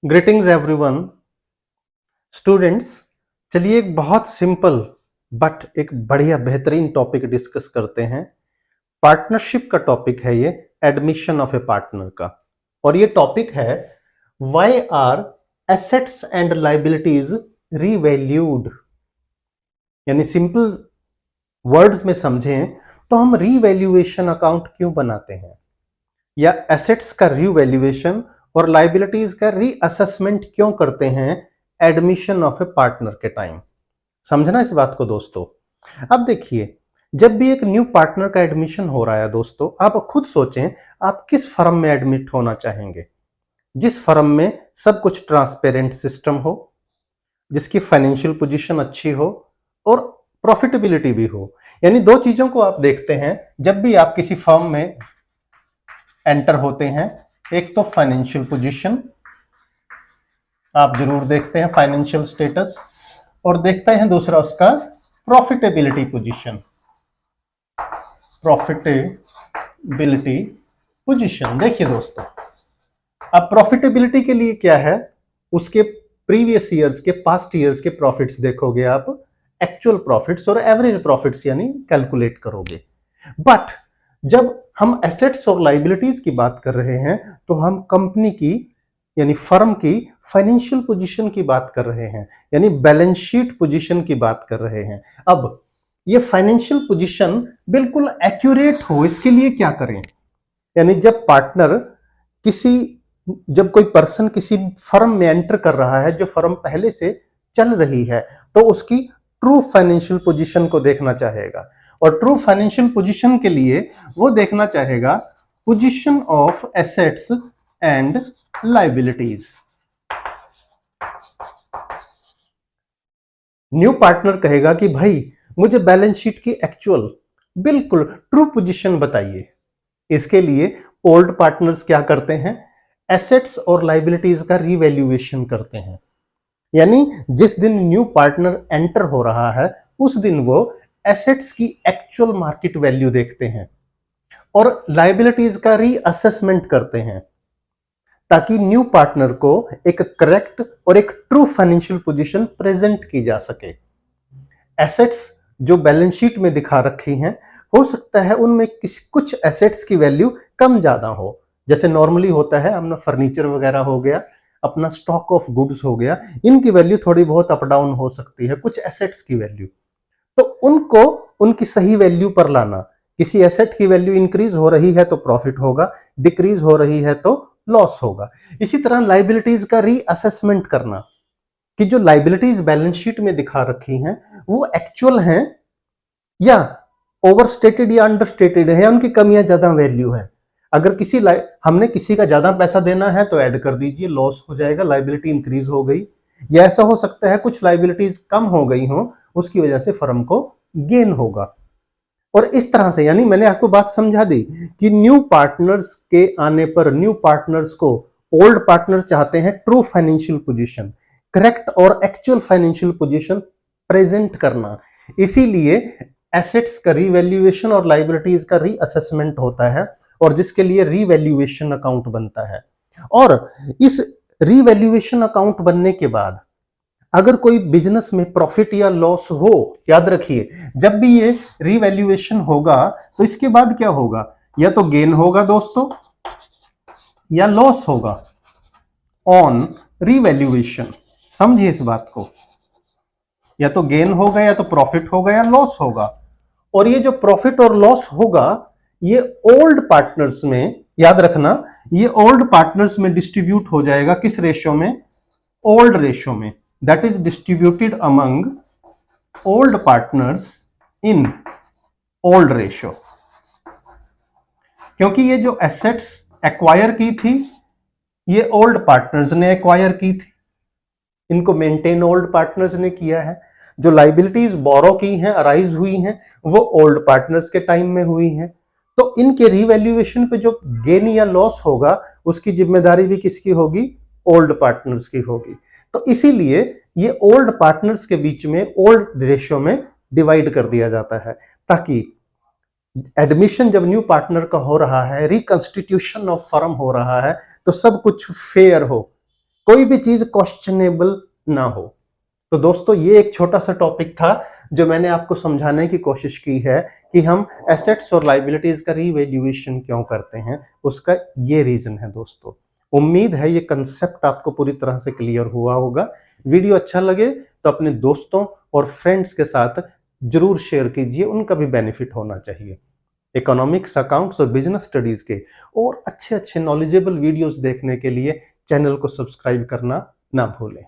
Greetings everyone students. चलिए एक बहुत सिंपल बट एक बढ़िया बेहतरीन टॉपिक डिस्कस करते हैं। पार्टनरशिप का टॉपिक है ये, एडमिशन ऑफ ए पार्टनर का। और ये टॉपिक है why are assets and liabilities revalued. यानी सिंपल वर्ड्स में समझें तो हम रीवैल्यूएशन अकाउंट क्यों बनाते हैं, या एसेट्स का रीवैल्यूएशन और लायबिलिटीज का रीअसेसमेंट क्यों करते हैं एडमिशन ऑफ ए पार्टनर के टाइम। समझना इस बात को दोस्तों। अब देखिए, जब भी एक न्यू पार्टनर का एडमिशन हो रहा है दोस्तों, आप खुद सोचें आप किस फर्म में एडमिट होना चाहेंगे। जिस फर्म में सब कुछ ट्रांसपेरेंट सिस्टम हो, जिसकी फाइनेंशियल पोजीशन अच्छी हो और प्रॉफिटेबिलिटी भी हो। यानी दो चीजों को आप देखते हैं जब भी आप किसी फर्म में एंटर होते हैं। एक तो फाइनेंशियल पोजीशन आप जरूर देखते हैं, फाइनेंशियल स्टेटस, और देखते हैं दूसरा उसका प्रॉफिटेबिलिटी पोजीशन। प्रॉफिटेबिलिटी पोजीशन देखिए दोस्तों, अब प्रॉफिटेबिलिटी के लिए क्या है, उसके प्रीवियस ईयर्स के, पास्ट ईयर्स के प्रॉफिट्स देखोगे आप, एक्चुअल प्रॉफिट्स और एवरेज प्रॉफिट्स यानी कैलकुलेट करोगे। बट जब हम एसेट्स और लायबिलिटीज की बात कर रहे हैं तो हम कंपनी की यानी फर्म की फाइनेंशियल पोजीशन की बात कर रहे हैं, यानी बैलेंस शीट पोजीशन की बात कर रहे हैं। अब ये फाइनेंशियल पोजीशन बिल्कुल एक्यूरेट हो, इसके लिए क्या करें। यानी जब कोई पर्सन किसी फर्म में एंटर कर रहा है जो फर्म पहले से चल रही है, तो उसकी ट्रू फाइनेंशियल पोजीशन को देखना चाहेगा। और ट्रू फाइनेंशियल पोजीशन के लिए वो देखना चाहेगा position of assets and liabilities. New partner कहेगा कि भाई मुझे बैलेंस शीट की एक्चुअल बिल्कुल ट्रू पोजीशन बताइए। इसके लिए ओल्ड पार्टनर्स क्या करते हैं, एसेट्स और लायबिलिटीज का रीवैल्यूएशन करते हैं। यानी जिस दिन न्यू पार्टनर एंटर हो रहा है उस दिन वो एसेट्स की एक्चुअल मार्केट वैल्यू देखते हैं और लायबिलिटीज का रीअसेसमेंट करते हैं, ताकि न्यू पार्टनर को एक करेक्ट और एक ट्रू फाइनेंशियल पोजीशन प्रेजेंट की जा सके। एसेट्स जो बैलेंस शीट में दिखा रखी हैं, हो सकता है उनमें कुछ एसेट्स की वैल्यू कम ज्यादा हो, जैसे नॉर्मली होता है, अपना फर्नीचर वगैरह हो गया, अपना स्टॉक ऑफ गुड्स हो गया, इनकी वैल्यू थोड़ी बहुत अप डाउन हो सकती है, कुछ एसेट्स की वैल्यू। तो उनको उनकी सही वैल्यू पर लाना। किसी एसेट की वैल्यू इंक्रीज हो रही है तो प्रॉफिट होगा, डिक्रीज हो रही है तो लॉस होगा। इसी तरह लायबिलिटीज का रीअसेसमेंट करना कि जो लायबिलिटीज बैलेंस शीट में दिखा रखी हैं वो एक्चुअल हैं या ओवरस्टेटेड या अंडरस्टेटेड है, या उनकी कम या ज्यादा वैल्यू है। अगर हमने किसी का ज्यादा पैसा देना है तो ऐड कर दीजिए, लॉस हो जाएगा, लायबिलिटी इंक्रीज हो गई। या ऐसा हो सकता है कुछ लायबिलिटीज कम हो गई हो, उसकी वजह से फर्म को गेन होगा। और इस तरह से, यानी मैंने आपको बात समझा दी कि न्यू पार्टनर्स के आने पर न्यू पार्टनर्स को ओल्ड पार्टनर चाहते हैं ट्रू फाइनेंशियल पोजीशन, करेक्ट और एक्चुअल फाइनेंशियल पोजीशन प्रेजेंट करना। इसीलिए एसेट्स का रीवैल्यूएशन और लायबिलिटीज का रीअसेसमेंट होता है, और जिसके लिए रीवैल्यूएशन अकाउंट बनता है। और इस रीवैल्यूएशन अकाउंट बनने के बाद अगर कोई बिजनेस में प्रॉफिट या लॉस हो, याद रखिए जब भी ये रीवैल्यूएशन होगा तो इसके बाद क्या होगा, या तो गेन होगा दोस्तों या लॉस होगा ऑन रीवैल्यूएशन। समझिए इस बात को, या तो गेन होगा या तो प्रॉफिट होगा या लॉस होगा। और ये जो प्रॉफिट और लॉस होगा ये ओल्ड पार्टनर्स में, याद रखना, ये ओल्ड पार्टनर्स में डिस्ट्रीब्यूट हो जाएगा। किस रेशियो में, ओल्ड रेशियो में, that is distributed among old partners in old ratio. क्योंकि ये जो एसेट्स एक्वायर की थी ये ओल्ड पार्टनर्स ने एक्वायर की थी, इनको मेंटेन ओल्ड पार्टनर्स ने किया है। जो लायबिलिटीज बोरो की हैं, अराइज हुई हैं, वो ओल्ड पार्टनर्स के टाइम में हुई हैं। तो इनके रीवैल्यूएशन पे जो गेन या लॉस होगा उसकी जिम्मेदारी भी किसकी होगी, ओल्ड पार्टनर्स की होगी। तो इसीलिए ये ओल्ड पार्टनर्स के बीच में ओल्ड रेशियो में डिवाइड कर दिया जाता है, ताकि एडमिशन जब न्यू पार्टनर का हो रहा है, रिकंस्टिट्यूशन ऑफ फर्म हो रहा है, तो सब कुछ फेयर हो, कोई भी चीज क्वेश्चनेबल ना हो। तो दोस्तों ये एक छोटा सा टॉपिक था जो मैंने आपको समझाने की कोशिश की है कि हम एसेट्स और लाइबिलिटीज का रीवैल्यूएशन क्यों करते हैं, उसका ये रीजन है दोस्तों। उम्मीद है ये कंसेप्ट आपको पूरी तरह से क्लियर हुआ होगा। वीडियो अच्छा लगे तो अपने दोस्तों और फ्रेंड्स के साथ जरूर शेयर कीजिए, उनका भी बेनिफिट होना चाहिए। इकोनॉमिक्स, अकाउंट्स और बिजनेस स्टडीज के और अच्छे अच्छे नॉलेजेबल वीडियोस देखने के लिए चैनल को सब्सक्राइब करना ना भूलें।